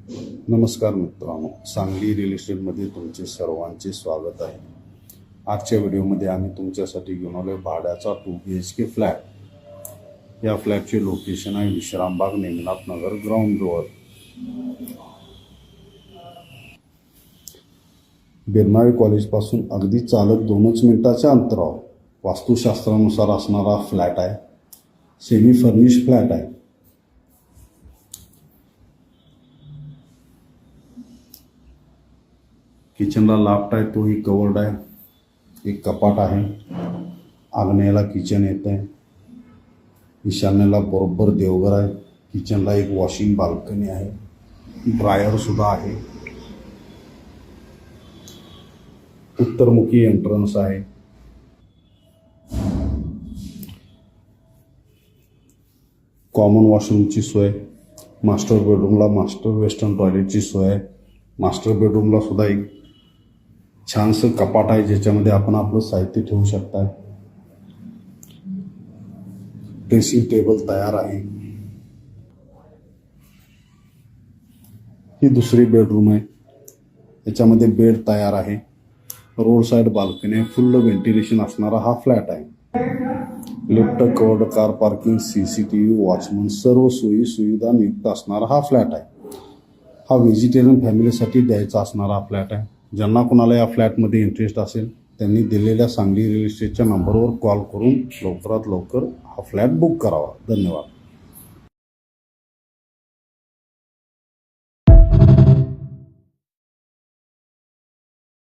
नमस्कार मित्रांनो, सांगली रिअल इस्टेटमध्ये तुमचे सर्वांचे स्वागत आहे. आजच्या व्हिडिओमध्ये आम्ही तुमच्यासाठी घेऊन आलो भाड्याचा 2 BHK फ्लॅट. या फ्लॅटचे लोकेशन आहे विश्रामबाग, नेमनाथ नगर, ग्राउंड जवळ. बिरनाळे कॉलेजपासून अगदी चालत 2 मिनिटाच्या अंतरावर वास्तुशास्त्रानुसार असणारा फ्लॅट आहे. सेमी फर्निश फ्लॅट आहे. किचनला लाफ्ट आहे, तोही कवर्ड आहे. एक कपाट आहे. आग्नेयाला किचन येत आहे. ईशान्येला बरोबर देवघर आहे. किचनला एक वॉशिंग बाल्कनी आहे. ड्रायर सुद्धा आहे. उत्तरमुखी एंट्रन्स आहे. कॉमन वॉशरूमची सोय. मास्टर बेडरूमला मास्टर वेस्टर्न टॉयलेटची सोय आहे. मास्टर बेडरूमला सुद्धा एक छानसं कपाट आहे, ज्याच्यामध्ये आपण आपलं साहित्य ठेवू शकता. ड्रेसिंग टेबल तयार आहे. ही दुसरी बेडरूम आहे. याच्यामध्ये बेड तयार आहे. रोड साइड बाल्कनी आहे. फुल व्हेंटिलेशन असणारा हा फ्लॅट आहे. Lift, covered car parking, CCTV, watchman, सर्व सोयी सुविधा नियुक्त असणारा हा फ्लॅट आहे. हा व्हेजिटेरियन फॅमिलीसाठी द्यायचा असणारा फ्लॅट आहे. ज्यांना कोणाला या फ्लॅटमध्ये इंटरेस्ट असेल त्यांनी दिलेल्या सांगली रिअल इस्टेटच्या नंबरवर कॉल करून लवकरात लवकर हा फ्लॅट बुक करावा. धन्यवाद.